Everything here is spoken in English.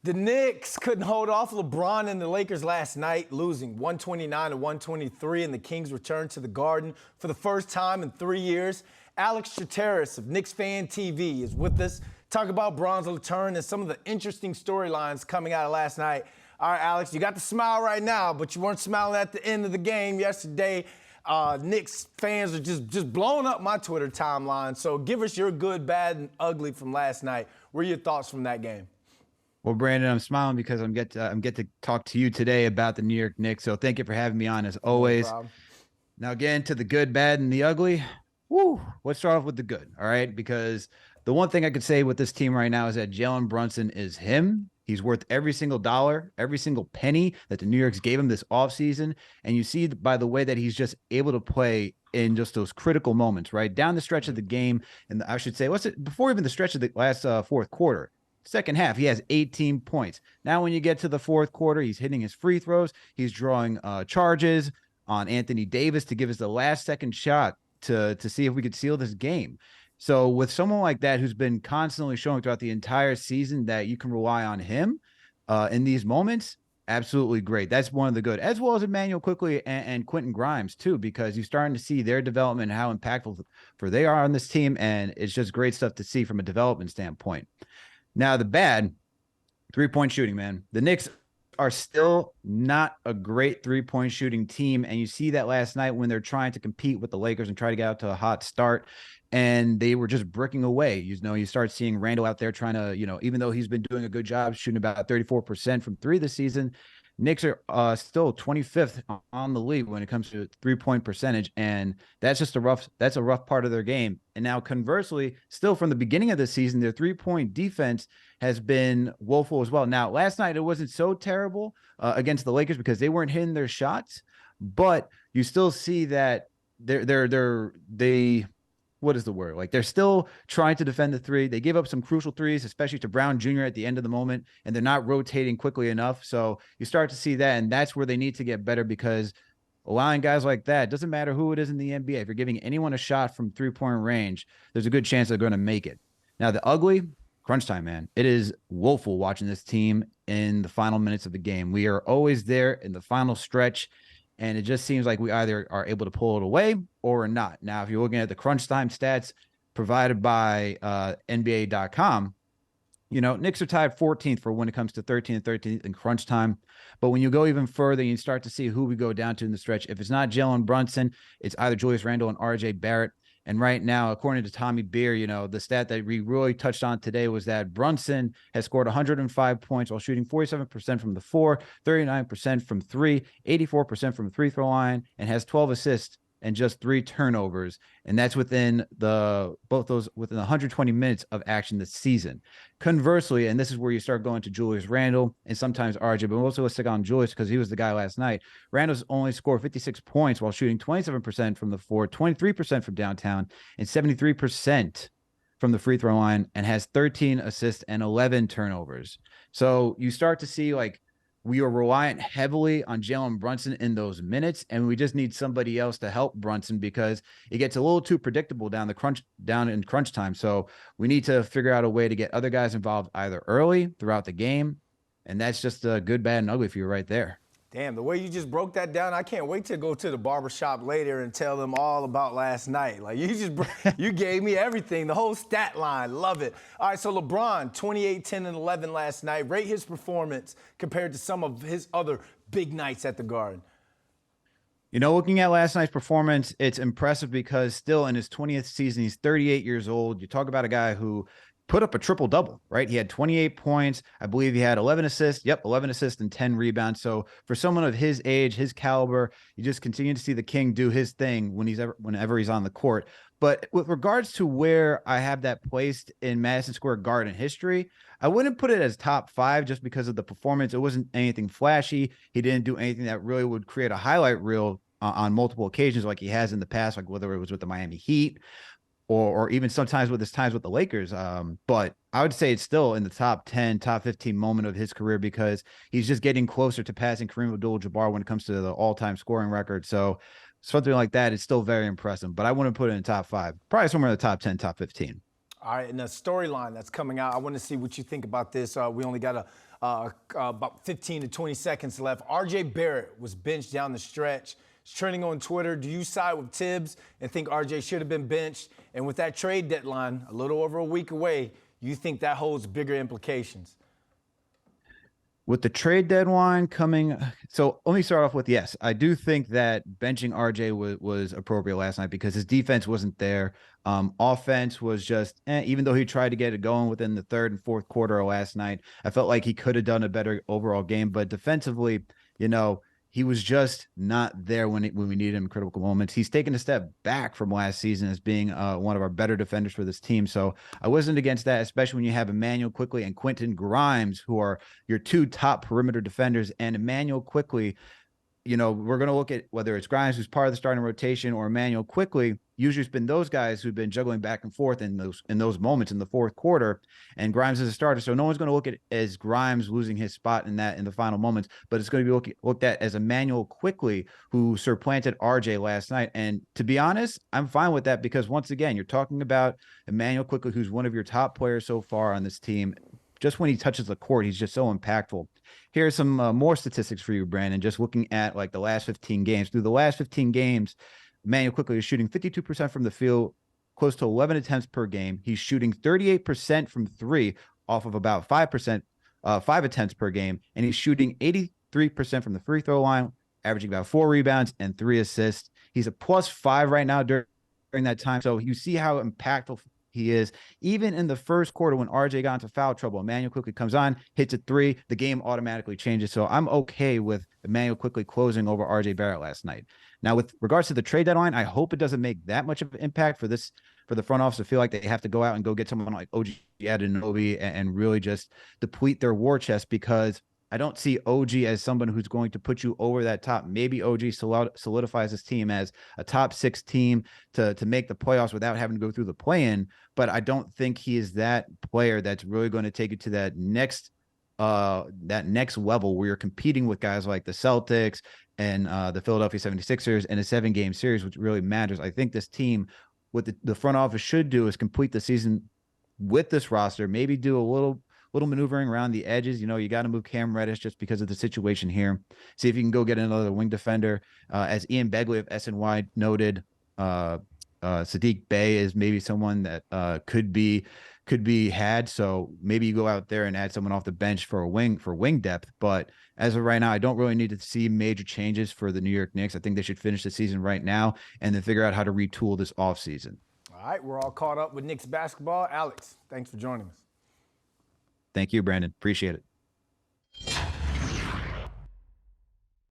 The Knicks couldn't hold off LeBron and the Lakers last night, losing 129 to 123, and the Kings returned to the Garden for the first time in 3 years. Alex Trataros of Knicks Fan TV is with us. Talk about Bron's return and some of the interesting storylines coming out of last night. All right, Alex, you got the smile right now, but you weren't smiling at the end of the game yesterday. Knicks fans are just blowing up my Twitter timeline. So give us your good, bad, and ugly from last night. What are your thoughts from that game? Well, Brandon, I'm smiling because I'm get to talk to you today about the New York Knicks. So thank you for having me on as always. No problem. Now, again, to the good, bad, and the ugly. Woo! Let's start off with the good, all right? Because the one thing I could say with this team right now is that Jalen Brunson is him. He's worth every single dollar, every single penny that the New Yorks gave him this offseason. And you see by the way that he's just able to play in just those critical moments, right? Down the stretch of the game, and I should say, before even the stretch of the last fourth quarter. Second half, he has 18 points. Now, when you get to the fourth quarter, he's hitting his free throws. He's drawing charges on Anthony Davis to give us the last-second shot to see if we could seal this game. So with someone like that who's been constantly showing throughout the entire season that you can rely on him in these moments, absolutely great. That's one of the good, as well as Emmanuel Quickly and Quentin Grimes, too, because you're starting to see their development and how impactful for they are on this team, and it's just great stuff to see from a development standpoint. Now, the bad, three-point shooting, man. The Knicks are still not a great three-point shooting team, and you see that last night when they're trying to compete with the Lakers and try to get out to a hot start, and they were just bricking away. You start seeing Randall out there trying to, even though he's been doing a good job shooting about 34% from three this season, Knicks are still 25th on the league when it comes to three-point percentage, and that's a rough part of their game. And now, conversely, still from the beginning of the season, their three-point defense has been woeful as well. Now, last night it wasn't so terrible against the Lakers because they weren't hitting their shots, but you still see that what is the word? Like, they're still trying to defend the three. They gave up some crucial threes, especially to Brown Jr. at the end of the moment, and they're not rotating quickly enough. So you start to see that, and that's where they need to get better, because allowing guys like that, doesn't matter who it is in the NBA, if you're giving anyone a shot from three-point range, there's a good chance they're going to make it. Now, the ugly, crunch time, man. It is woeful watching this team in the final minutes of the game. We are always there in the final stretch, and it just seems like we either are able to pull it away or we're not. Now, if you're looking at the crunch time stats provided by NBA.com, Knicks are tied 14th for when it comes to 13 and 13th in crunch time. But when you go even further, you start to see who we go down to in the stretch. If it's not Jalen Brunson, it's either Julius Randle and RJ Barrett. And right now, according to Tommy Beer, the stat that we really touched on today was that Brunson has scored 105 points while shooting 47% from the floor, 39% from three, 84% from the free throw line, and has 12 assists and just 3 turnovers. And that's within within 120 minutes of action this season. Conversely, and this is where you start going to Julius Randle and sometimes RJ, but mostly let's stick on Julius because he was the guy last night. Randle's only scored 56 points while shooting 27% from the floor, 23% from downtown, and 73% from the free throw line, and has 13 assists and 11 turnovers. So you start to see, like, we are reliant heavily on Jalen Brunson in those minutes, and we just need somebody else to help Brunson because it gets a little too predictable down in crunch time. So we need to figure out a way to get other guys involved either early throughout the game, and that's just a good, bad, and ugly for you right there. Damn, the way you just broke that down, I can't wait to go to the barbershop later and tell them all about last night. Like, you gave me everything, the whole stat line. Love it. All right, so LeBron, 28, 10, and 11 last night. Rate his performance compared to some of his other big nights at the Garden. Looking at last night's performance, it's impressive because still in his 20th season, he's 38 years old. You talk about a guy who put up a triple-double, right? He had 28 points. I believe he had 11 assists. Yep, 11 assists and 10 rebounds. So for someone of his age, his caliber, you just continue to see the King do his thing whenever he's on the court. But with regards to where I have that placed in Madison Square Garden history, I wouldn't put it as top 5 just because of the performance. It wasn't anything flashy. He didn't do anything that really would create a highlight reel on multiple occasions like he has in the past, like whether it was with the Miami Heat or even sometimes with his times with the Lakers. But I would say it's still in the top 10, top 15 moment of his career because he's just getting closer to passing Kareem Abdul-Jabbar when it comes to the all-time scoring record. So something like that is still very impressive, but I wouldn't put it in the top 5, probably somewhere in the top 10, top 15. All right, and the storyline that's coming out, I want to see what you think about this. We only got about 15 to 20 seconds left. RJ Barrett was benched down the stretch. It's trending on Twitter. Do you side with Tibbs and think RJ should have been benched? And with that trade deadline a little over a week away, you think that holds bigger implications? With the trade deadline coming, so let me start off with, yes, I do think that benching RJ was appropriate last night because his defense wasn't there. Offense was just, even though he tried to get it going within the third and fourth quarter of last night, I felt like he could have done a better overall game. But defensively, he was just not there when we needed him in critical moments. He's taken a step back from last season as being one of our better defenders for this team. So I wasn't against that, especially when you have Emmanuel Quickley and Quentin Grimes, who are your two top perimeter defenders. And Emmanuel Quickley, we're going to look at whether it's Grimes, who's part of the starting rotation, or Emmanuel Quickley. Usually it's been those guys who've been juggling back and forth in those moments in the fourth quarter, and Grimes is a starter. So no one's going to look at as Grimes losing his spot in the final moments, but it's going to be looked at as Emmanuel Quickley, who supplanted RJ last night. And to be honest, I'm fine with that because once again, you're talking about Emmanuel Quickley, who's one of your top players so far on this team. Just when he touches the court, he's just so impactful. Here's some more statistics for you, Brandon. Just looking at like the last 15 games. Through the last 15 games, Emmanuel Quickley is shooting 52% from the field, close to 11 attempts per game. He's shooting 38% from three off of about 5%, 5 attempts per game. And he's shooting 83% from the free throw line, averaging about 4 rebounds and 3 assists. He's a +5 right now during that time. So you see how impactful he is. Even in the first quarter when RJ got into foul trouble, Emmanuel Quickley comes on, hits a 3, the game automatically changes. So I'm okay with Emmanuel Quickley closing over RJ Barrett last night. Now, with regards to the trade deadline, I hope it doesn't make that much of an impact for the front office to feel like they have to go out and go get someone like OG Anunoby and really just deplete their war chest, because I don't see OG as someone who's going to put you over that top. Maybe OG solidifies his team as a top 6 team to make the playoffs without having to go through the play-in, but I don't think he is that player that's really going to take you to that next level where you're competing with guys like the Celtics and the Philadelphia 76ers in a 7-game series, which really matters. I think this team, what the front office should do is complete the season with this roster, maybe do a little maneuvering around the edges. You got to move Cam Reddish just because of the situation here. See if you can go get another wing defender. As Ian Begley of SNY noted, Sadiq Bey is maybe someone that could be had. So maybe you go out there and add someone off the bench for wing depth. But as of right now, I don't really need to see major changes for the New York Knicks. I think they should finish the season right now and then figure out how to retool this offseason. All right, we're all caught up with Knicks basketball. Alex, thanks for joining us. Thank you, Brandon. Appreciate it.